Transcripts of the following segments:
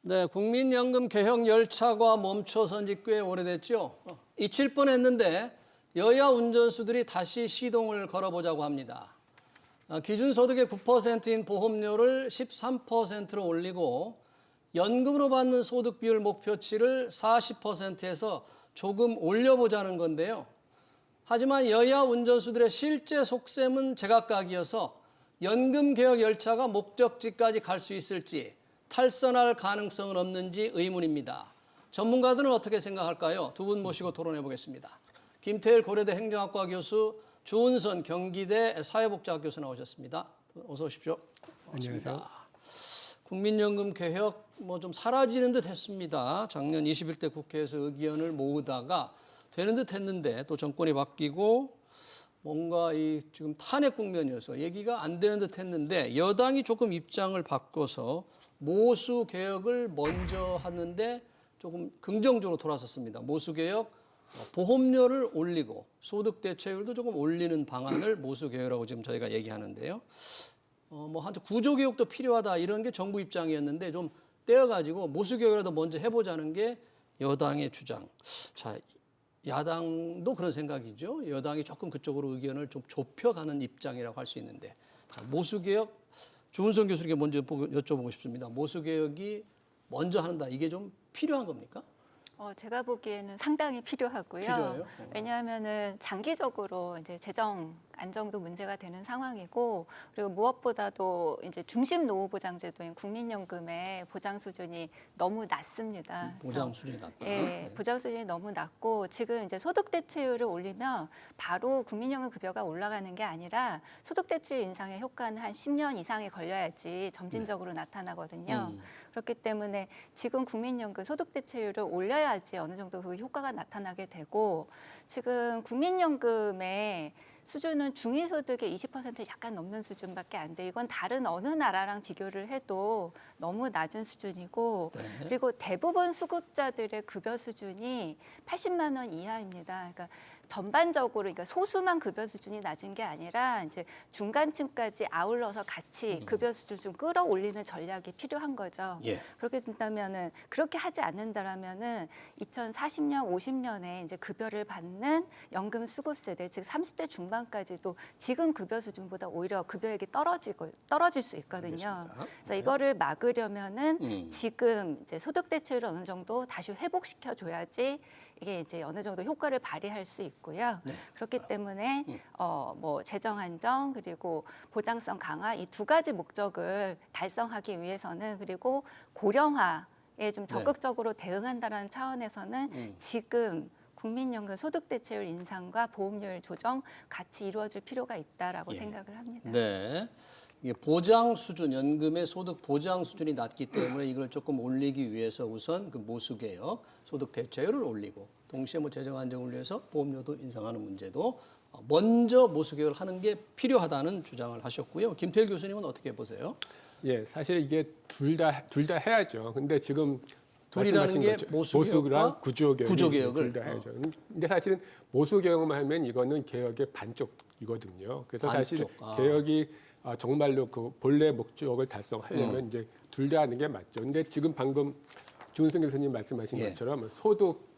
네, 국민연금 개혁 열차가 멈춰선 지 꽤 오래됐죠. 잊힐 뻔했는데 여야 운전수들이 다시 시동을 걸어보자고 합니다. 기준소득의 9%인 보험료를 13%로 올리고 연금으로 받는 소득 비율 목표치를 40%에서 조금 올려보자는 건데요. 하지만 여야 운전수들의 실제 속셈은 제각각이어서 연금 개혁 열차가 목적지까지 갈 수 있을지 탈선할 가능성은 없는지 의문입니다. 전문가들은 어떻게 생각할까요? 두 분 모시고 토론해 보겠습니다. 김태일 고려대 행정학과 교수, 조은선 경기대 사회복지학 교수 나오셨습니다. 어서 오십시오. 안녕하세요. 국민연금 개혁 좀 사라지는 듯 했습니다. 작년 21대 국회에서 의견을 모으다가 되는 듯 했는데 또 정권이 바뀌고 뭔가 지금 탄핵 국면이어서 얘기가 안 되는 듯 했는데 여당이 조금 입장을 바꿔서 모수 개혁을 먼저 하는데 조금 긍정적으로 돌아섰습니다. 모수 개혁, 보험료를 올리고 소득 대체율도 조금 올리는 방안을 모수 개혁이라고 지금 저희가 얘기하는데요. 한테 구조 개혁도 필요하다 이런 게 정부 입장이었는데 좀 떼어가지고 모수 개혁이라도 먼저 해보자는 게 여당의 주장. 자, 야당도 그런 생각이죠. 여당이 조금 그쪽으로 의견을 좀 좁혀가는 입장이라고 할 수 있는데 자, 모수 개혁. 조은선 교수님께 먼저 여쭤보고 싶습니다. 모수 개혁이 먼저 한다. 이게 좀 필요한 겁니까? 제가 보기에는 상당히 필요하고요. 필요해요? 왜냐하면은 장기적으로 이제 재정 안정도 문제가 되는 상황이고, 그리고 무엇보다도 이제 중심 노후 보장제도인 국민연금의 보장 수준이 너무 낮습니다. 보장 수준이 낮다. 예, 보장 수준이 너무 낮고 지금 이제 소득 대체율을 올리면 바로 국민연금 급여가 올라가는 게 아니라 소득 대체율 인상의 효과는 한 10년 이상이 걸려야지 점진적으로 나타나거든요. 그렇기 때문에 지금 국민연금 소득 대체율을 올려야지 어느 정도 그 효과가 나타나게 되고, 지금 국민연금의 수준은 중위소득의 20% 약간 넘는 수준밖에 안 돼. 이건 다른 어느 나라랑 비교를 해도 너무 낮은 수준이고, 네. 그리고 대부분 수급자들의 급여 수준이 80만 원 이하입니다. 그러니까 전반적으로, 그러니까 소수만 급여 수준이 낮은 게 아니라 이제 중간층까지 아울러서 같이 급여 수준을 좀 끌어올리는 전략이 필요한 거죠. 예. 그렇게 된다면은, 그렇게 하지 않는다라면은 2040년, 50년에 이제 급여를 받는 연금 수급 세대, 즉 30대 중반까지도 지금 급여 수준보다 오히려 급여액이 떨어질 수 있거든요. 알겠습니다. 그래서 이거를 막으려면은 지금 이제 소득 대체율을 어느 정도 다시 회복시켜 줘야지 이게 이제 어느 정도 효과를 발휘할 수 있고요. 네. 그렇기 때문에 뭐 재정 안정 그리고 보장성 강화 이 두 가지 목적을 달성하기 위해서는, 그리고 고령화에 좀 적극적으로 대응한다는 차원에서는 지금 국민연금 소득 대체율 인상과 보험료율 조정 같이 이루어질 필요가 있다라고 생각을 합니다. 네. 이게 보장 수준, 연금의 소득 보장 수준이 낮기 때문에 이걸 조금 올리기 위해서 우선 그 모수 개혁, 소득 대체율을 올리고 동시에 재정 안정을 위해서 보험료도 인상하는 문제도 먼저 모수 개혁을 하는 게 필요하다는 주장을 하셨고요. 김태일 교수님은 어떻게 보세요? 예, 사실 이게 둘 다 해야죠. 근데 지금 둘이라는 게 모수랑 구조 개혁을 둘 다 구조개혁을 해야죠. 근데 사실은 모수 개혁만 하면 이거는 개혁의 반쪽이거든요. 그래서 사실 개혁이 정말로 그 본래 목적을 달성하려면 이제 둘 다 하는 게 맞죠. 근데 지금 방금 조은선 교수님 말씀하신 것처럼 소득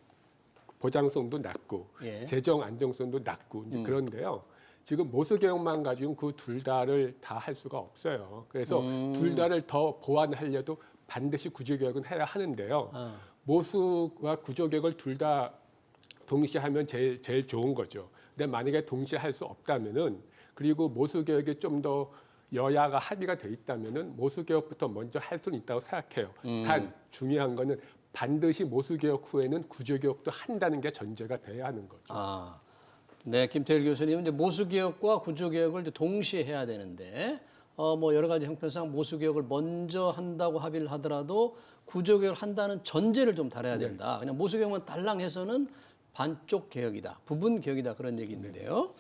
보장성도 낮고 재정 안정성도 낮고 이제 그런데요. 지금 모수 개혁만 가지고 그 둘 다를 다 할 수가 없어요. 그래서 둘 다를 더 보완하려도 반드시 구조 개혁은 해야 하는데요. 모수와 구조 개혁을 둘 다 동시에 하면 제일 좋은 거죠. 근데 만약에 동시에 할 수 없다면은, 그리고 모수 개혁이 좀 더 여야가 합의가 돼 있다면은 모수 개혁부터 먼저 할 수는 있다고 생각해요. 단 중요한 거는 반드시 모수 개혁 후에는 구조 개혁도 한다는 게 전제가 돼야 하는 거죠. 네, 김태일 교수님은 이제 모수 개혁과 구조 개혁을 이제 동시에 해야 되는데, 여러 가지 형편상 모수 개혁을 먼저 한다고 합의를 하더라도 구조 개혁을 한다는 전제를 좀 달아야 된다. 그냥 모수 개혁만 달랑해서는 반쪽 개혁이다, 부분 개혁이다 그런 얘기인데요.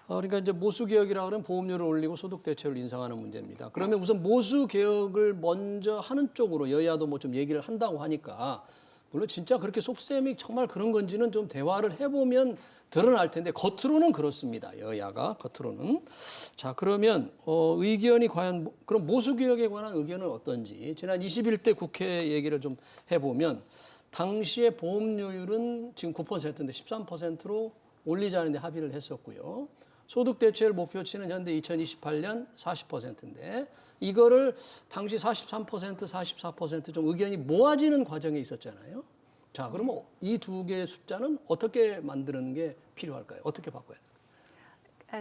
그러니까 이제 모수 개혁이라 그러면 보험료를 올리고 소득 대체율을 인상하는 문제입니다. 그러면 우선 모수 개혁을 먼저 하는 쪽으로 여야도 좀 얘기를 한다고 하니까 물론 진짜 그렇게 속셈이 정말 그런 건지는 좀 대화를 해보면 드러날 텐데 겉으로는 그렇습니다. 여야가 겉으로는. 자, 그러면 의견이 과연 그럼 모수개혁에 관한 의견은 어떤지 지난 21대 국회 얘기를 좀 해보면 당시의 보험료율은 지금 9%인데 13%로 올리자는데 합의를 했었고요. 소득 대체율 목표치는 현재 2028년 40%인데 이거를 당시 43%, 44%좀 의견이 모아지는 과정에 있었잖아요. 자, 그러면 이 두 개의 숫자는 어떻게 만드는 게 필요할까요? 어떻게 바꿔야 될까요?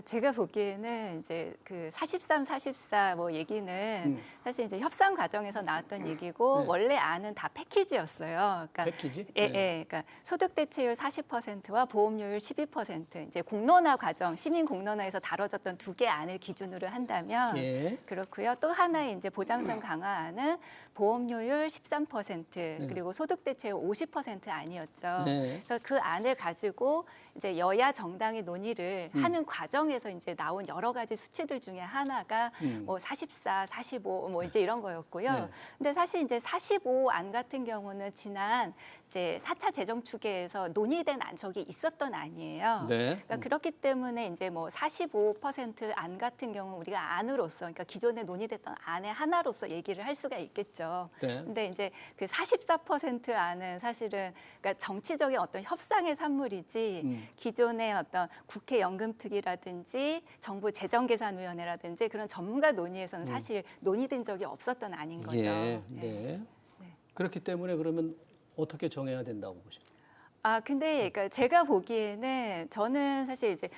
제가 보기에는 이제 그 43, 44 뭐 얘기는 사실 이제 협상 과정에서 나왔던 얘기고 네. 원래 안은 다 패키지였어요. 그러니까 패키지? 예, 네. 예. 그러니까 소득 대체율 40%와 보험료율 12% 이제 공론화 과정, 시민 공론화에서 다뤄졌던 두 개 안을 기준으로 한다면 예. 그렇고요. 또 하나의 이제 보장성 강화안은 보험료율 13% 그리고 소득 대체율 50% 안이었죠. 네. 그래서 그 안을 가지고 이제 여야 정당이 논의를 하는 과정에서 이제 나온 여러 가지 수치들 중에 하나가 뭐 44, 45 뭐 이제 이런 거였고요. 네. 근데 사실 이제 45 안 같은 경우는 지난 이제 4차 재정 추계에서 논의된 적이 있었던 안이에요. 네. 그러니까 그렇기 때문에 이제 뭐 45%안 같은 경우 우리가 안으로서 그러니까 기존에 논의됐던 안의 하나로서 얘기를 할 수가 있겠죠. 네. 근데 이제 그 44% 안은 사실은 그러니까 정치적인 어떤 협상의 산물이지 기존의 어떤 국회 연금특위라든지 정부 재정계산위원회라든지 그런 전문가 논의에서는 사실 논의된 적이 없었던 안인 거죠. 예. 네. 네. 그렇기 때문에 그러면 어떻게 정해야 된다고 보십니까? 근데 그러니까 제가 보기에는 저는 사실 이제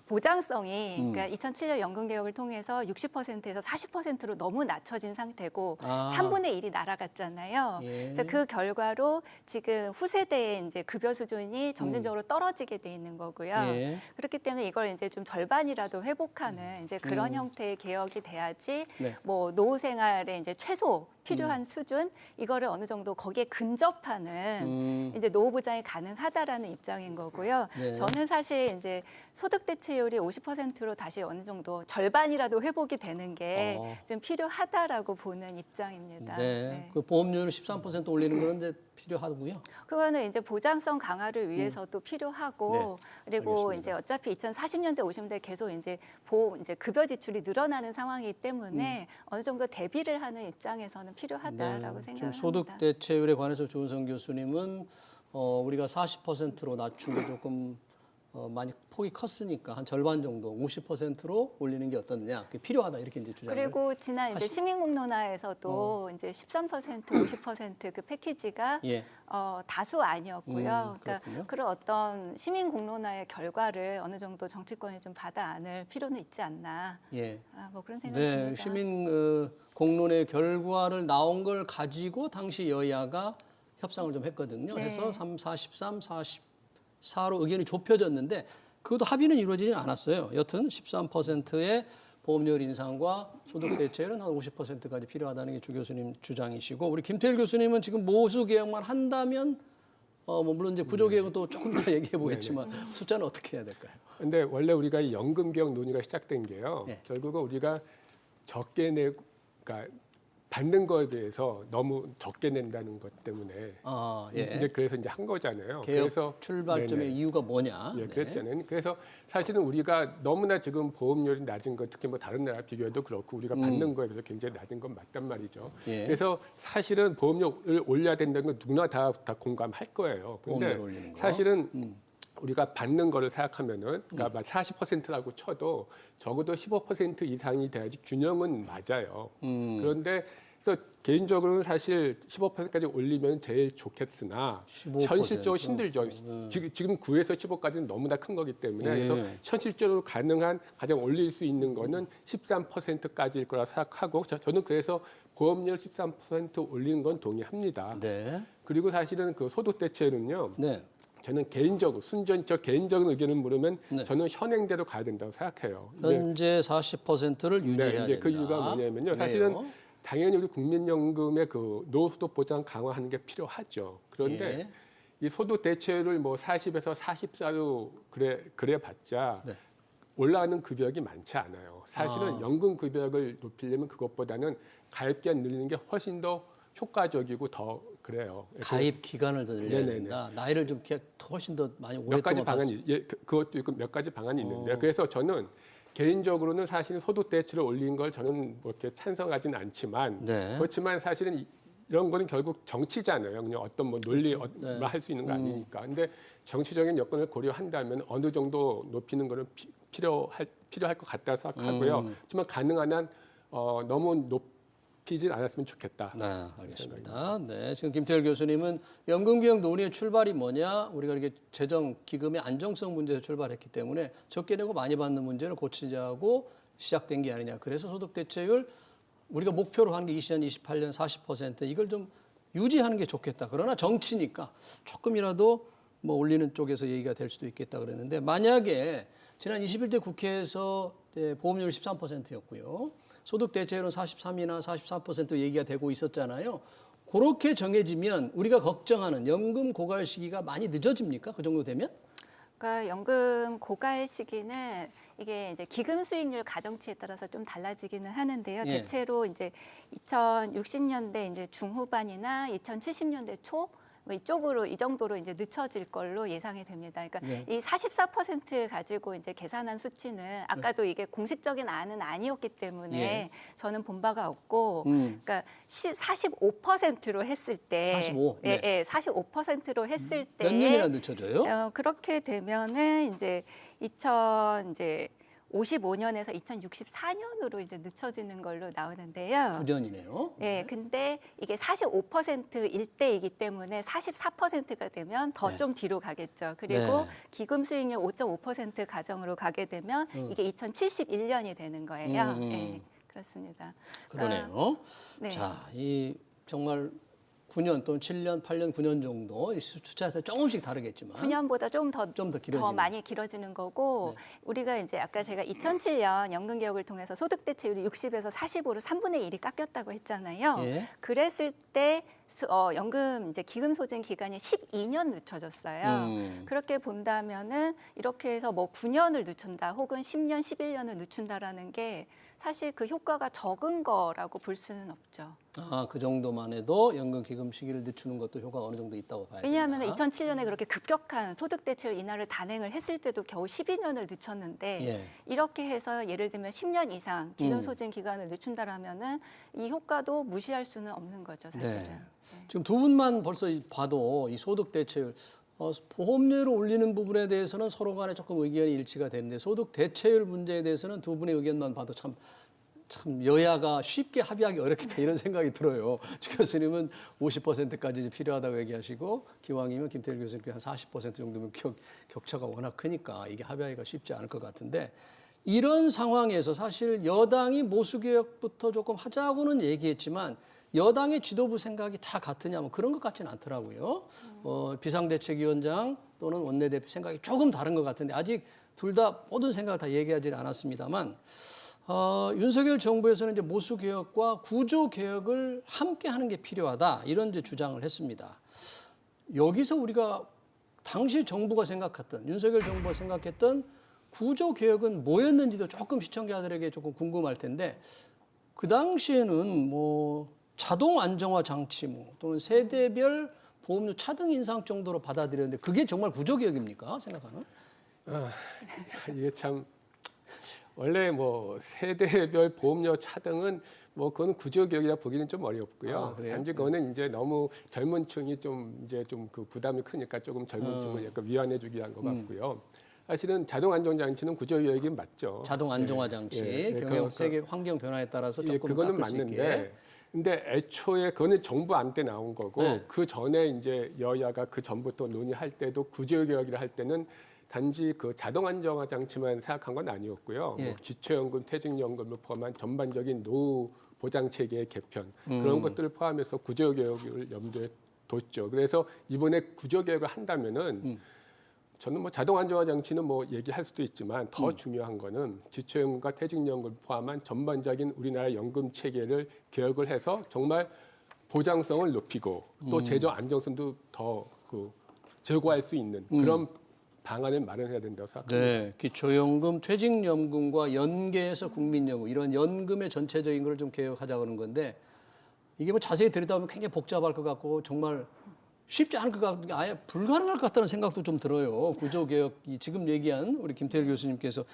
보장성이 그러니까 2007년 연금 개혁을 통해서 60%에서 40%로 너무 낮춰진 상태고 3분의 1이 날아갔잖아요. 예. 그래서 그 결과로 지금 후세대의 이제 급여 수준이 점진적으로 떨어지게 돼 있는 거고요. 예. 그렇기 때문에 이걸 이제 좀 절반이라도 회복하는 이제 그런 형태의 개혁이 돼야지 네. 뭐 노후 생활에 이제 최소 필요한 수준 이거를 어느 정도 거기에 근접하는 이제 노후 보장이 가능하다라는 입장인 거고요. 네. 저는 사실 이제 소득 대체율이 50%로 다시 어느 정도 절반이라도 회복이 되는 게 좀 필요하다라고 보는 입장입니다. 네. 그 보험료를 13% 올리는 거는 이제 필요하고요. 그거는 이제 보장성 강화를 위해서도 필요하고 그리고 알겠습니다. 이제 어차피 2040년대 50년대 계속 이제 급여 지출이 늘어나는 상황이기 때문에 어느 정도 대비를 하는 입장에서는 필요하다라고 지금 생각합니다. 소득 대체율에 관해서 조은성 교수님은 우리가 40%로 낮춘 게 조금 많이 폭이 컸으니까 한 절반 정도 50%로 올리는 게 어떻느냐, 그게 필요하다 이렇게 이제 주장을. 그리고 지난 이제 시민공론화에서도 이제 13%, 50%그 패키지가 예. 다수 아니었고요. 그러니까 그렇군요. 그런 어떤 시민공론화의 결과를 어느 정도 정치권이 좀 받아 안을 필요는 있지 않나. 예. 뭐 그런 생각이 네, 듭니다. 시민 공론의 결과를 나온 걸 가지고 당시 여야가 협상을 좀 했거든요. 네. 해서 43, 44로 의견이 좁혀졌는데 그것도 합의는 이루어지지 않았어요. 여튼 13%의 보험료율 인상과 소득 대체율은 한 50%까지 필요하다는 게 주 교수님 주장이시고 우리 김태일 교수님은 지금 모수 개혁만 한다면 뭐 물론 이제 구조 개혁은 또 조금 이따 얘기해 보겠지만 숫자는 어떻게 해야 될까요? 근데 원래 우리가 이 연금 개혁 논의가 시작된 게요. 네. 결국은 우리가 적게 내고, 그러니까 받는 거에 비해서 너무 적게 낸다는 것 때문에 예. 이제 그래서 이제 한 거잖아요. 개혁 그래서 출발점의 네네. 이유가 뭐냐? 예, 네. 그랬잖아요. 그래서 사실은 우리가 너무나 지금 보험료율이 낮은 것, 특히 뭐 다른 나라 비교해도 그렇고 우리가 받는 거에 비해서 굉장히 낮은 건 맞단 말이죠. 예. 그래서 사실은 보험료를 올려야 된다는 건 누구나 다 공감할 거예요. 근데 보험료를 올리는 거. 사실은 우리가 받는 거를 생각하면은 그러니까 40%라고 쳐도 적어도 15% 이상이 돼야지 균형은 맞아요. 그런데 그래서 개인적으로는 사실 15%까지 올리면 제일 좋겠으나 15%. 현실적으로 힘들죠. 지금 9에서 15까지는 너무나 큰 거기 때문에 예. 그래서 현실적으로 가능한 가장 올릴 수 있는 거는 13%까지일 거라 생각하고 저는 그래서 보험료를 13% 올리는 건 동의합니다. 네. 그리고 사실은 그 소득 대체율은요. 네. 저는 개인적으로 저 개인적인 의견을 물으면 네. 저는 현행대로 가야 된다고 생각해요. 현재 40%를 유지해야 이제 된다. 그 이유가 뭐냐면요. 사실은 당연히 우리 국민연금의 그 노후소득 보장 강화하는 게 필요하죠. 그런데 예. 이 소득 대체율을 뭐 40에서 44로 그래봤자 네. 올라가는 급여액이 많지 않아요. 사실은 연금 급여액을 높이려면 그것보다는 가입기한 늘리는 게 훨씬 더 효과적이고 더 그래요. 가입 기간을 더 늘려야 네네네. 된다. 나이를 좀 훨씬 더 많이 몇 가지 오랫동안 방안이 그것도 있고 몇 가지 방안이 있는데 어. 그래서 저는 개인적으로는 사실 소득 대체를 올린 걸 저는 뭐 이렇게 찬성하지는 않지만 네. 그렇지만 사실은 이런 거는 결국 정치잖아요. 그냥 어떤 뭐 논리 네. 할 수 있는 거 아니니까. 근데 정치적인 여건을 고려한다면 어느 정도 높이는 거는 필요할 것 같다 생각하고요. 하지만 가능한 한 너무 높이진 않았으면 좋겠다. 네, 알겠습니다. 네, 지금 김태열 교수님은 연금개혁 논의의 출발이 뭐냐? 우리가 이렇게 재정 기금의 안정성 문제에서 출발했기 때문에 적게 내고 많이 받는 문제를 고치자고 시작된 게 아니냐. 그래서 소득 대체율 우리가 목표로 한 게 2028년 40% 이걸 좀 유지하는 게 좋겠다. 그러나 정치니까 조금이라도 뭐 올리는 쪽에서 얘기가 될 수도 있겠다 그랬는데 만약에 지난 21대 국회에서 보험료율 13%였고요. 소득 대체율은 43이나 44% 얘기가 되고 있었잖아요. 그렇게 정해지면 우리가 걱정하는 연금 고갈 시기가 많이 늦어집니까? 그 정도 되면? 그러니까 연금 고갈 시기는 이게 이제 기금 수익률 가정치에 따라서 좀 달라지기는 하는데요. 예. 대체로 이제 2060년대 이제 중후반이나 2070년대 초 뭐 이쪽으로 이 정도로 이제 늦춰질 걸로 예상이 됩니다. 그러니까 네. 이 44% 가지고 이제 계산한 수치는 아까도 이게 공식적인 안은 아니었기 때문에 예. 저는 본 바가 없고, 그러니까 45%로 했을 때, 45? 예, 네. 예, 45%로 했을 때 몇 년이나 늦춰져요? 그렇게 되면은 이제 2055년에서 2064년으로 이제 늦춰지는 걸로 나오는데요. 9년이네요. 예, 근데 이게 45%일 때이기 때문에 44%가 되면 더 네. 좀 뒤로 가겠죠. 그리고 네. 기금 수익률 5.5% 가정으로 가게 되면 이게 2071년이 되는 거예요. 예, 그렇습니다. 그러네요. 네. 자, 이 정말 9년 또는 7년, 8년, 9년 정도 이 숫자에 따라 조금씩 다르겠지만 9년보다 좀 더 길어지는. 많이 길어지는 거고 우리가 이제 아까 제가 2007년 연금 개혁을 통해서 소득 대체율이 60에서 40으로 3분의 1이 깎였다고 했잖아요. 예. 그랬을 때 연금 이제 기금 소진 기간이 12년 늦춰졌어요. 그렇게 본다면은 이렇게 해서 뭐 9년을 늦춘다 혹은 10년, 11년을 늦춘다라는 게 사실 그 효과가 적은 거라고 볼 수는 없죠. 아, 그 정도만 해도 연금 기금 시기를 늦추는 것도 효과가 어느 정도 있다고 봐야 왜냐하면 된다. 2007년에 그렇게 급격한 소득 대체율 인하를 단행을 했을 때도 겨우 12년을 늦췄는데 예. 이렇게 해서 예를 들면 10년 이상 기금 소진 기간을 늦춘다라면은 이 효과도 무시할 수는 없는 거죠, 사실은. 네. 지금 두 분만 벌써 봐도 이 소득 대체율 보험료를 올리는 부분에 대해서는 서로 간에 조금 의견이 일치가 되는데 소득 대체율 문제에 대해서는 두 분의 의견만 봐도 참 여야가 쉽게 합의하기 어렵겠다 이런 생각이 들어요. 주 교수님은 50%까지 이제 필요하다고 얘기하시고 기왕이면 김태일 교수님께 한 40% 정도면 격차가 워낙 크니까 이게 합의하기가 쉽지 않을 것 같은데 이런 상황에서 사실 여당이 모수개혁부터 조금 하자고는 얘기했지만 여당의 지도부 생각이 다 같으냐 뭐 그런 것 같지는 않더라고요. 비상대책위원장 또는 원내대표 생각이 조금 다른 것 같은데 아직 둘 다 모든 생각을 다 얘기하지 않았습니다만 윤석열 정부에서는 이제 모수개혁과 구조개혁을 함께 하는 게 필요하다 이런 이제 주장을 했습니다. 여기서 우리가 당시 정부가 생각했던 윤석열 정부가 생각했던 구조개혁은 뭐였는지도 조금 시청자들에게 조금 궁금할 텐데 그 당시에는 뭐 자동 안정화 장치 또는 세대별 보험료 차등 인상 정도로 받아들였는데 그게 정말 구조개혁입니까? 생각하는? 이게 참 원래 뭐 세대별 보험료 차등은 뭐 그건 구조개혁이라 보기는 좀 어렵고요. 단지 그거는 이제 너무 젊은 층이 좀 이제 좀 그 부담이 크니까 조금 젊은 층을 약간 위안해주기 위한 것 같고요. 사실은 자동 안정 장치는 구조개혁이 맞죠. 자동 안정화 장치 경영 세계 환경 변화에 따라서 조금 그거는 깎을 수 있게. 맞는데 근데 애초에 그거는 정부 안 때 나온 거고 그 전에 이제 여야가 그 전부터 논의할 때도 구조개혁이라 할 때는 단지 그 자동 안정화 장치만 생각한 건 아니었고요. 뭐 기초연금, 퇴직연금을 포함한 전반적인 노후 보장 체계의 개편 그런 것들을 포함해서 구조개혁을 염두에 뒀죠. 그래서 이번에 구조개혁을 한다면은 저는 뭐 자동 안정화 장치는 뭐 얘기할 수도 있지만 더 중요한 거는 기초연금과 퇴직연금을 포함한 전반적인 우리나라 연금 체계를 개혁을 해서 정말 보장성을 높이고 또 재정 안정성도 더 그 제고할 수 있는 그런 방안을 마련해야 된다고 생각합니다. 네, 기초연금, 퇴직연금과 연계해서 국민연금 이런 연금의 전체적인 걸 좀 개혁하자 그런 건데 이게 뭐 자세히 들여다보면 굉장히 복잡할 것 같고 정말 쉽지 않을 것 같고 아예 불가능할 것 같다는 생각도 좀 들어요. 구조개혁이 지금 얘기한 우리 김태일 교수님께서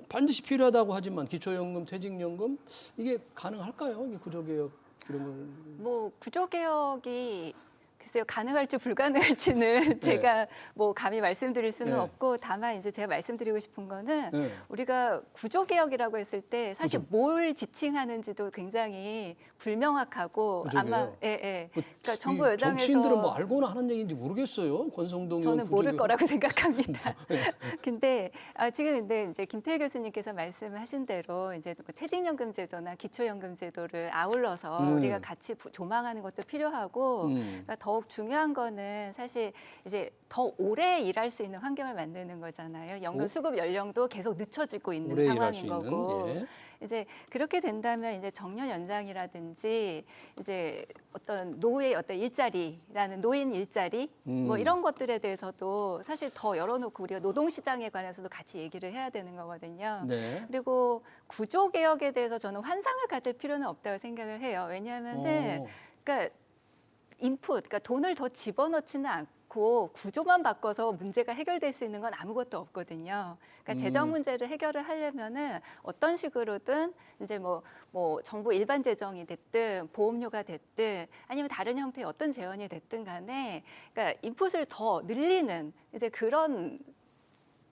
반드시 필요하다고 하지만 기초연금, 퇴직연금 이게 가능할까요? 이게 구조개혁 이런 걸. 뭐 구조개혁이 글쎄요, 가능할지 불가능할지는 제가 뭐 감히 말씀드릴 수는 네. 없고, 다만 이제 제가 말씀드리고 싶은 거는 네. 우리가 구조개혁이라고 했을 때 사실 그죠. 뭘 지칭하는지도 굉장히 불명확하고 구조개혁. 아마 예. 뭐 그러니까 정부 이 여당에서 정치인들은 뭐 알고나 하는 얘기인지 모르겠어요. 권성동 의원 저는 모를 구조개혁. 거라고 생각합니다. 근데 지금 근데 이제 김태희 교수님께서 말씀하신 대로 이제 뭐 퇴직연금 제도나 기초연금 제도를 아울러서 우리가 같이 조망하는 것도 필요하고, 그러니까 더욱 중요한 거는 사실 이제 더 오래 일할 수 있는 환경을 만드는 거잖아요. 연금 수급 연령도 계속 늦춰지고 있는 오래 일할 수 상황인 있는, 거고. 예. 이제 그렇게 된다면 이제 정년 연장이라든지 이제 어떤 노예 어떤 일자리라는 노인 일자리 뭐 이런 것들에 대해서도 사실 더 열어놓고 우리가 노동 시장에 관해서도 같이 얘기를 해야 되는 거거든요. 네. 그리고 구조 개혁에 대해서 저는 환상을 가질 필요는 없다고 생각을 해요. 왜냐하면은 그러니까 인풋, 그러니까 돈을 더 집어넣지는 않고 구조만 바꿔서 문제가 해결될 수 있는 건 아무것도 없거든요. 그러니까 재정 문제를 해결을 하려면은 어떤 식으로든 이제 뭐 정부 일반 재정이 됐든 보험료가 됐든 아니면 다른 형태의 어떤 재원이 됐든 간에 그러니까 인풋을 더 늘리는 이제 그런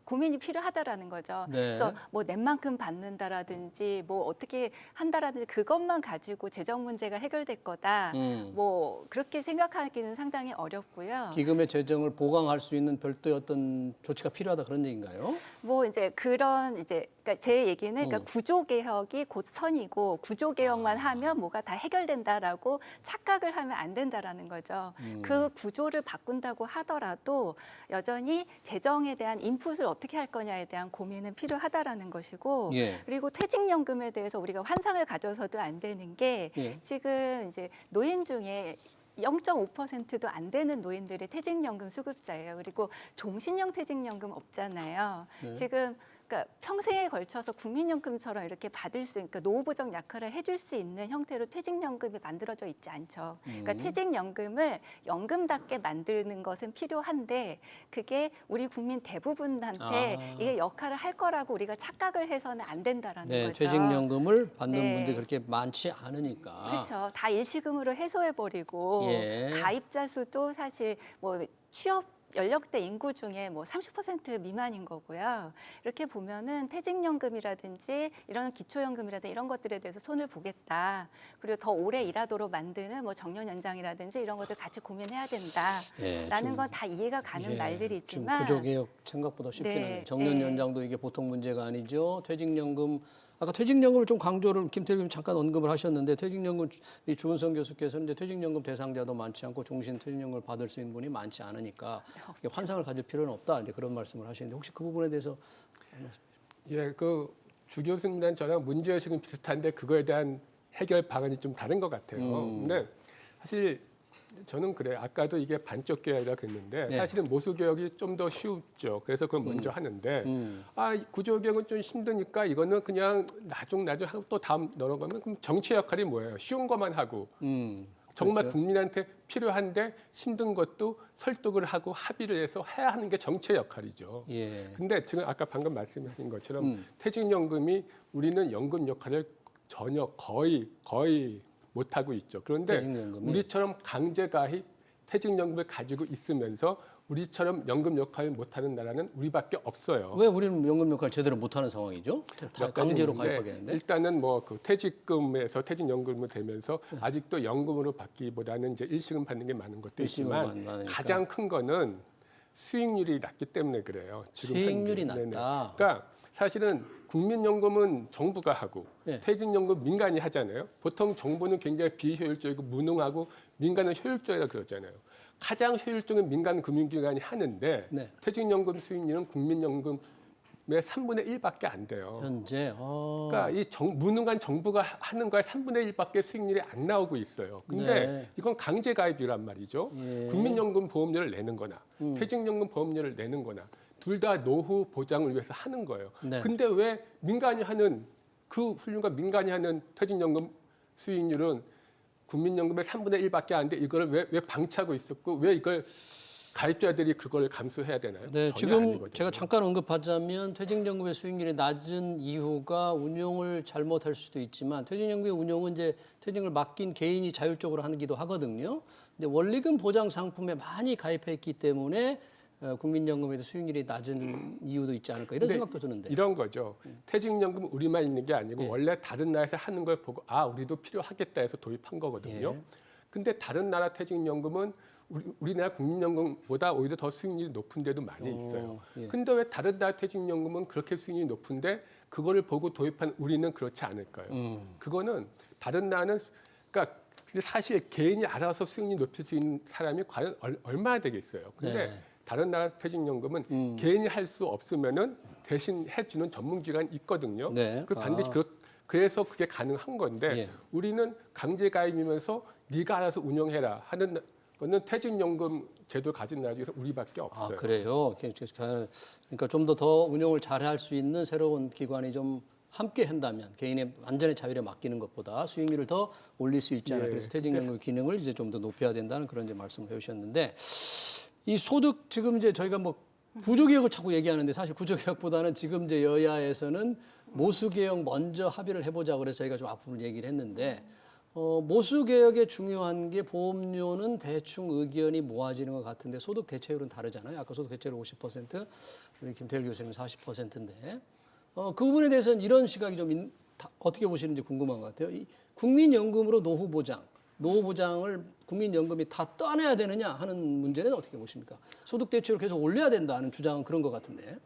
고민이 필요하다라는 거죠. 네. 그래서 뭐 낸 만큼 받는다라든지 뭐 어떻게 한다라든지 그것만 가지고 재정 문제가 해결될 거다. 뭐 그렇게 생각하기는 상당히 어렵고요. 기금의 재정을 보강할 수 있는 별도의 어떤 조치가 필요하다 그런 얘기인가요? 뭐 이제 그런 이제 그러니까 제 얘기는 그러니까 구조 개혁이 곧 선이고 구조 개혁만 하면 뭐가 다 해결된다라고 착각을 하면 안 된다라는 거죠. 그 구조를 바꾼다고 하더라도 여전히 재정에 대한 인풋을 어떻게 할 거냐에 대한 고민은 필요하다라는 것이고, 예. 그리고 퇴직연금에 대해서 우리가 환상을 가져서도 안 되는 게 예. 지금 이제 노인 중에 0.5%도 안 되는 노인들이 퇴직연금 수급자예요. 그리고 종신형 퇴직연금 없잖아요. 네. 지금 그러니까 평생에 걸쳐서 국민연금처럼 이렇게 받을 수, 그러니까 노후보장 역할을 해줄 수 있는 형태로 퇴직연금이 만들어져 있지 않죠. 그러니까 퇴직연금을 연금답게 만드는 것은 필요한데 그게 우리 국민 대부분한테 이게 역할을 할 거라고 우리가 착각을 해서는 안 된다라는 네, 거죠. 퇴직연금을 받는 네. 분들이 그렇게 많지 않으니까. 그렇죠. 다 일시금으로 해소해버리고 예. 가입자 수도 사실 뭐 취업 연령대 인구 중에 뭐 30% 미만인 거고요. 이렇게 보면은 퇴직연금이라든지 이런 기초연금이라든지 이런 것들에 대해서 손을 보겠다. 그리고 더 오래 일하도록 만드는 뭐 정년 연장이라든지 이런 것들 같이 고민해야 된다라는 예, 건 다 이해가 가는 예, 말들이지만 지금 구조개혁 생각보다 쉽지 네, 않아요. 정년 예. 연장도 이게 보통 문제가 아니죠. 퇴직연금 아까 퇴직연금을 좀 강조를 김태일 교수님 잠깐 언급을 하셨는데 퇴직연금 이 주은성 교수께서는 이제 퇴직연금 대상자도 많지 않고 종신 퇴직연금을 받을 수 있는 분이 많지 않으니까 이게 환상을 가질 필요는 없다 이제 그런 말씀을 하시는데 혹시 그 부분에 대해서 예, 그 주 교수님이랑 저랑 문제의식은 비슷한데 그거에 대한 해결 방안이 좀 다른 것 같아요. 근데 사실 저는 그래요. 아까도 이게 반쪽 개혁이라고 했는데 네. 사실은 모수 개혁이 좀 더 쉽죠. 그래서 그걸 먼저 하는데 이 구조 개혁은 좀 힘드니까 이거는 그냥 나중 하고 또 다음 넘어가면 그럼 정치 역할이 뭐예요? 쉬운 것만 하고 정말 그렇죠. 국민한테 필요한데 힘든 것도 설득을 하고 합의를 해서 해야 하는 게 정치의 역할이죠. 예. 근데 지금 아까 방금 말씀하신 것처럼 퇴직연금이 우리는 연금 역할을 전혀 거의 못하고 있죠. 그런데 퇴직연금이. 우리처럼 강제 가입 퇴직연금을 가지고 있으면서 우리처럼 연금 역할을 못하는 나라는 우리밖에 없어요. 왜 우리는 연금 역할을 제대로 못하는 상황이죠? 다 몇 가지 강제로 있는데 가입하겠는데. 일단은 뭐 그 퇴직금에서 퇴직연금으로 되면서 아직도 연금으로 받기보다는 이제 일시금 받는 게 많은 것도 있지만 일시금만 많으니까. 가장 큰 거는 수익률이 낮기 때문에 그래요. 지금 수익률이 현재. 네네. 낮다. 그러니까 사실은 국민연금은 정부가 하고 네. 퇴직연금 민간이 하잖아요. 보통 정부는 굉장히 비효율적이고 무능하고 민간은 효율적이라고 그러잖아요. 가장 효율적인 민간 금융기관이 하는데 네. 퇴직연금 수익률은 국민연금의 3분의 1밖에 안 돼요. 현재. 그러니까 이 무능한 정부가 하는 거에 3분의 1밖에 수익률이 안 나오고 있어요. 근데 네. 이건 강제 가입이란 말이죠. 예. 국민연금 보험료를 내는 거나 퇴직연금 보험료를 내는 거나 둘 다 노후 보장을 위해서 하는 거예요. 네. 근데 왜 민간이 하는 그 훌륭한 민간이 하는 퇴직연금 수익률은 국민연금의 3분의 1밖에 안 돼. 이걸 왜 방치하고 있었고 왜 이걸 가입자들이 그걸 감수해야 되나요? 네, 전혀 지금 아니거든요. 제가 잠깐 언급하자면 퇴직연금의 수익률이 낮은 이유가 운용을 잘못할 수도 있지만 퇴직연금의 운용은 이제 퇴직을 맡긴 개인이 자율적으로 하기도 하거든요. 근데 원리금 보장 상품에 많이 가입해 있기 때문에 국민연금에도 수익률이 낮은 이유도 있지 않을까 이런 생각도 드는데. 이런 거죠. 퇴직연금 우리만 있는 게 아니고 예. 원래 다른 나라에서 하는 걸 보고 우리도 필요하겠다 해서 도입한 거거든요. 예. 근데 다른 나라 퇴직연금은 우리나라 국민연금보다 오히려 더 수익률이 높은 데도 많이 있어요. 예. 근데 왜 다른 나라 퇴직연금은 그렇게 수익률이 높은데 그거를 보고 도입한 우리는 그렇지 않을까요? 그거는 다른 나라는 그러니까 근데 사실 개인이 알아서 수익률 높일 수 있는 사람이 과연 얼마나 되겠어요. 근데 네. 다른 나라 퇴직연금은 개인이 할 수 없으면은 대신 해주는 전문기관이 있거든요. 네. 그 반드시 그래서 그게 가능한 건데 예. 우리는 강제 가입이면서 네가 알아서 운영해라 하는 거는 퇴직연금 제도 가진 나라 중에서 우리밖에 없어요. 그래요. 그러니까 좀 더 운용을 잘할 수 있는 새로운 기관이 좀 함께 한다면 개인의 완전히 자율에 맡기는 것보다 수익률을 더 올릴 수 있지 않을까. 예. 그래서 퇴직연금 기능을 이제 좀 더 높여야 된다는 그런 이제 말씀을 해주셨는데 이 소득 지금 이제 저희가 뭐 구조개혁을 자꾸 얘기하는데 사실 구조개혁보다는 지금 이제 여야에서는 모수개혁 먼저 합의를 해보자 그래서 저희가 좀 앞으로 얘기를 했는데 모수개혁의 중요한 게 보험료는 대충 의견이 모아지는 것 같은데 소득 대체율은 다르잖아요. 아까 소득 대체율 50%, 우리 김태일 교수님 40%인데 그 부분에 대해서는 이런 시각이 좀 어떻게 보시는지 궁금한 것 같아요. 이 국민연금으로 노후보장을 국민연금이 다 떠내야 되느냐 하는 문제는 어떻게 보십니까? 소득 대체율을 계속 올려야 된다는 주장은 그런 것 같은데.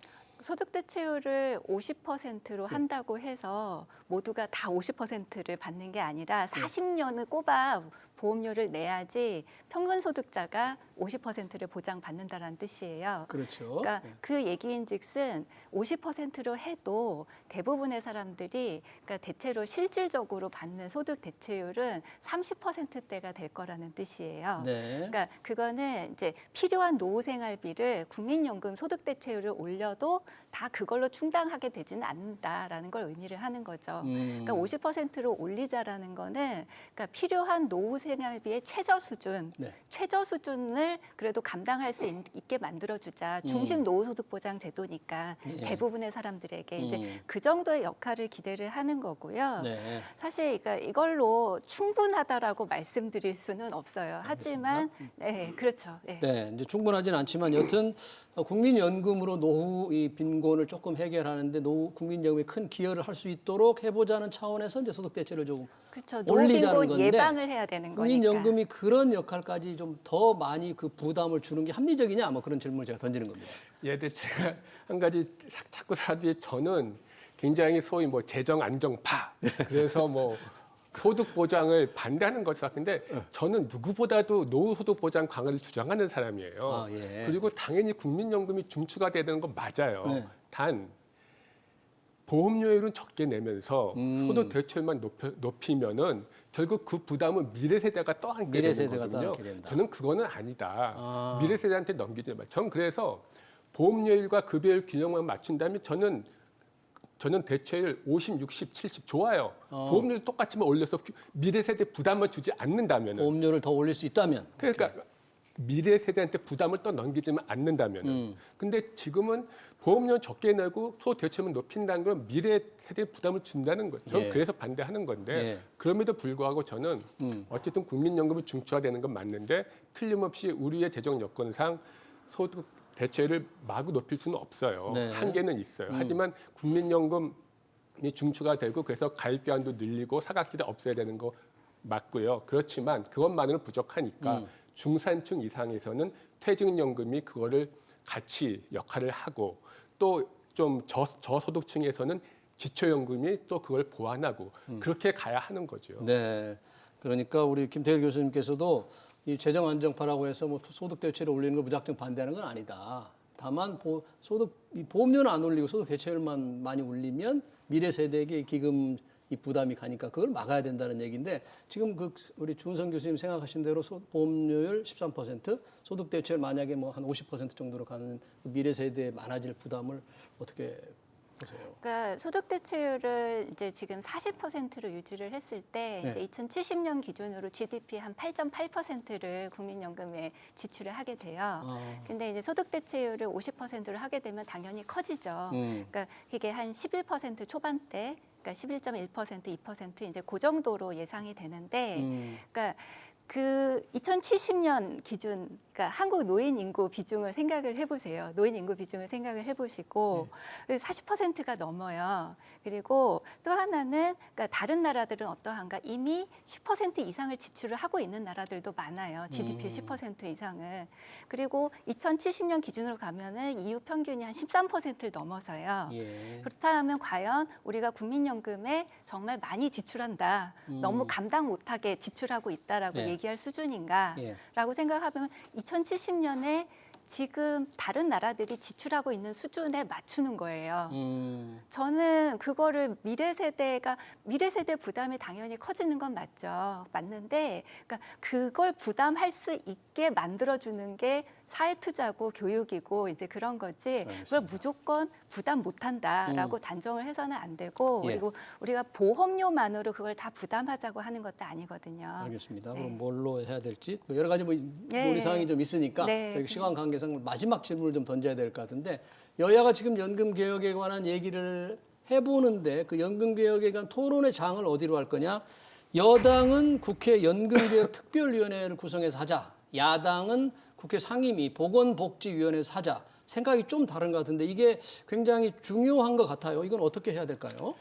소득 대체율을 50%로 한다고 해서 모두가 다 50%를 받는 게 아니라 40년을 꼽아 보험료를 내야지 평균 소득자가 50%를 보장받는다라는 뜻이에요. 그렇죠. 그러니까 그 얘기인즉슨 50%로 해도 대부분의 사람들이 그러니까 대체로 실질적으로 받는 소득 대체율은 30%대가 될 거라는 뜻이에요. 네. 그러니까 그거는 이제 필요한 노후 생활비를 국민연금 소득 대체율을 올려도 다 그걸로 충당하게 되지는 않는다라는 걸 의미를 하는 거죠. 그러니까 50%로 올리자라는 거는 그러니까 필요한 노후 생활비의 최저 수준을 그래도 감당할 수 있게 만들어주자. 중심 노후소득 보장 제도니까 대부분의 사람들에게 이제 그 정도의 역할을 기대를 하는 거고요. 네. 사실 그러니까 이걸로 충분하다라고 말씀드릴 수는 없어요. 하지만 네, 그렇죠. 네. 네, 이제 충분하진 않지만 여튼 국민연금으로 노후 이 빈곤을 조금 해결하는데 국민연금이 큰 기여를 할 수 있도록 해보자는 차원에서 이제 소득 대체를 조금 그렇죠. 올리자는 노후빈곤 건데 예방을 해야 되는 거니까. 국민연금이 그런 역할까지 좀 더 많이 그 부담을 주는 게 합리적이냐 뭐 그런 질문을 제가 던지는 겁니다. 예, 근데 제가 한 가지 자꾸 사뒤에 저는 굉장히 소위 뭐 재정 안정파 그래서 뭐 소득 보장을 반대하는 것이 근데 저는 누구보다도 노후 소득 보장 강화를 주장하는 사람이에요. 예. 그리고 당연히 국민연금이 중추가 되는 건 맞아요. 네. 단 보험료율은 적게 내면서 소득 대체율만 높이면은 결국 그 부담은 미래 세대가 떠안게 미래 되는 세대가 거거든요. 떠안게 된다. 저는 그거는 아니다. 미래 세대한테 넘기지 말. 전 그래서 보험료율과 급여율 균형만 맞춘다면 저는 대체율 50, 60, 70 좋아요. 보험료를 똑같이만 올려서 미래 세대 부담을 주지 않는다면 보험료를 더 올릴 수 있다면 그러니까 미래 세대한테 부담을 또 넘기지만 않는다면 근데 지금은 보험료 적게 내고 소 대체율을 높인다는 건 미래 세대에 부담을 준다는 거죠. 저는 예. 그래서 반대하는 건데 예. 그럼에도 불구하고 저는 어쨌든 국민연금이 중추화되는 건 맞는데 틀림없이 우리의 재정 여건상 소득 대체율을 마구 높일 수는 없어요. 네. 한계는 있어요. 하지만 국민연금이 중추가 되고 그래서 가입 기간도 늘리고 사각지대 없애야 되는 거 맞고요. 그렇지만 그것만으로는 부족하니까 중산층 이상에서는 퇴직연금이 그거를 같이 역할을 하고 또 좀 저소득층에서는 기초연금이 또 그걸 보완하고 그렇게 가야 하는 거죠. 네. 그러니까 우리 김태일 교수님께서도 이 재정 안정파라고 해서 뭐 소득 대체를 올리는 걸 무작정 반대하는 건 아니다. 다만 이 보험료는 안 올리고 소득 대체율만 많이 올리면 미래 세대에게 기금 이 부담이 가니까 그걸 막아야 된다는 얘기인데 지금 우리 주은성 교수님 생각하신 대로 보험료율 13%, 소득 대체율 만약에 뭐 한 50% 정도로 가는 미래 세대에 많아질 부담을 어떻게 보세요? 그러니까 소득 대체율을 이제 지금 40%로 유지를 했을 때 네. 이제 2070년 기준으로 GDP 한 8.8%를 국민연금에 지출을 하게 돼요. 근데 이제 소득 대체율을 50%로 하게 되면 당연히 커지죠. 그러니까 이게 한 11% 초반대, 그러니까 11.1%, 2% 이제 그 정도로 예상이 되는데, 그러니까 그 2070년 기준, 그러니까 한국 노인 인구 비중을 생각을 해보세요. 노인 인구 비중을 생각을 해보시고 40%가 넘어요. 그리고 또 하나는 그러니까 다른 나라들은 어떠한가 이미 10% 이상을 지출을 하고 있는 나라들도 많아요. GDP 10% 이상을. 그리고 2070년 기준으로 가면은 EU 평균이 한 13%를 넘어서요. 예. 그렇다 하면 과연 우리가 국민연금에 정말 많이 지출한다, 너무 감당 못하게 지출하고 있다라고 예. 얘기할 수준인가라고 예. 생각하면 2070년에 지금 다른 나라들이 지출하고 있는 수준에 맞추는 거예요. 저는 그거를 미래 세대 부담이 당연히 커지는 건 맞죠. 맞는데, 그러니까 그걸 부담할 수 있게 만들어주는 게 사회 투자고 교육이고 이제 그런 거지. 알겠습니다. 그걸 무조건 부담 못한다라고 단정을 해서는 안 되고, 예. 그리고 우리가 보험료만으로 그걸 다 부담하자고 하는 것도 아니거든요. 알겠습니다. 네. 그럼 뭘로 해야 될지 뭐 여러 가지 뭐 네. 논의 사항이 좀 있으니까 네. 저희 시간 관계상 마지막 질문을 좀 던져야 될 것 같은데 여야가 지금 연금 개혁에 관한 얘기를 해보는데 그 연금 개혁에 관한 토론의 장을 어디로 할 거냐? 여당은 국회 연금개혁 특별위원회를 구성해서 하자. 야당은 국회 상임위 보건복지위원회에서 하자. 생각이 좀 다른 것 같은데 이게 굉장히 중요한 것 같아요. 이건 어떻게 해야 될까요?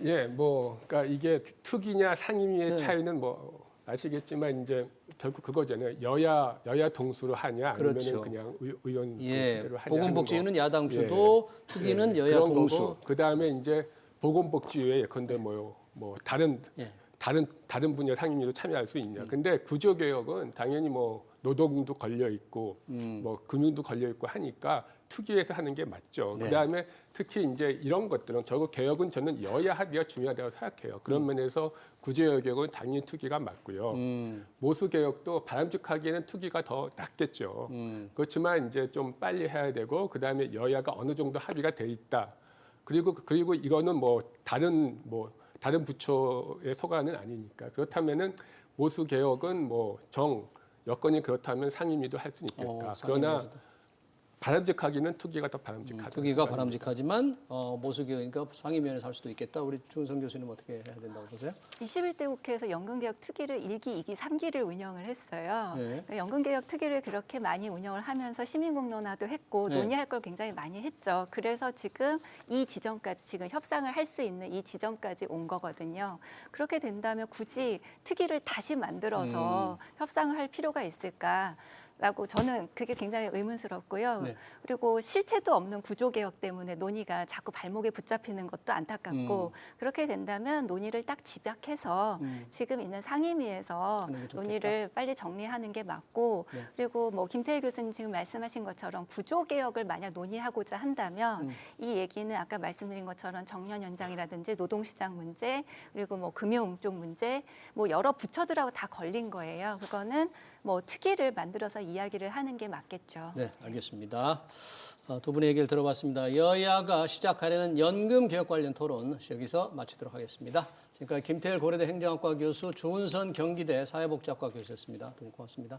예, 뭐 그러니까 이게 특위냐 상임위의 네. 차이는 뭐 아시겠지만 이제 결국 그거잖아요. 여야 동수로 하냐 아니면 그렇죠. 그냥 의원 예. 동수대로 하냐. 보건복지위는 야당 주도, 특위는 여야 그런 동수. 거고, 그다음에 이제 보건복지위에 예컨대 뭐 다른 예. 다른 분야 상임위로 참여할 수 있냐. 근데 구조개혁은 당연히 뭐 노동도 걸려 있고 뭐 금융도 걸려 있고 하니까 특위에서 하는 게 맞죠. 네. 그다음에 특히 이제 이런 것들은 저거 개혁은 저는 여야 합의가 중요하다고 생각해요. 그런 면에서 구조개혁은 당연히 특위가 맞고요. 모수개혁도 바람직하기에는 특위가 더 낫겠죠. 그렇지만 이제 좀 빨리 해야 되고 그다음에 여야가 어느 정도 합의가 돼 있다. 그리고 이거는 뭐 다른 부처의 소관은 아니니까 그렇다면은 모수 개혁은 뭐 여건이 그렇다면 상임위도 할 수는 있겠다. 그러나 상임위에서도. 바람직하기는 특위가 더 바람직하다. 특위가 바람직하지만 모수개혁이니까 상임위원회에서 할 수도 있겠다. 우리 주은성 교수님 어떻게 해야 된다고 보세요? 21대 국회에서 연금개혁 특위를 1기, 2기, 3기를 운영을 했어요. 네. 그러니까 연금개혁 특위를 그렇게 많이 운영을 하면서 시민공론화도 했고 네. 논의할 걸 굉장히 많이 했죠. 그래서 지금 이 지점까지 지금 협상을 할 수 있는 이 지점까지 온 거거든요. 그렇게 된다면 굳이 특위를 다시 만들어서 협상을 할 필요가 있을까? 라고 저는 그게 굉장히 의문스럽고요. 네. 그리고 실체도 없는 구조개혁 때문에 논의가 자꾸 발목에 붙잡히는 것도 안타깝고 그렇게 된다면 논의를 딱 집약해서 지금 있는 상임위에서 하는 게 좋겠다. 논의를 빨리 정리하는 게 맞고 네. 그리고 뭐 김태일 교수님 지금 말씀하신 것처럼 구조개혁을 만약 논의하고자 한다면 이 얘기는 아까 말씀드린 것처럼 정년 연장이라든지 노동시장 문제 그리고 뭐 금융 쪽 문제 뭐 여러 부처들하고 다 걸린 거예요. 그거는 뭐 특위를 만들어서 이야기를 하는 게 맞겠죠. 네, 알겠습니다. 두 분의 얘기를 들어봤습니다. 여야가 시작하려는 연금 개혁 관련 토론 여기서 마치도록 하겠습니다. 지금까지 김태일 고려대 행정학과 교수, 조은선 경기대 사회복지학과 교수였습니다. 두 분 고맙습니다.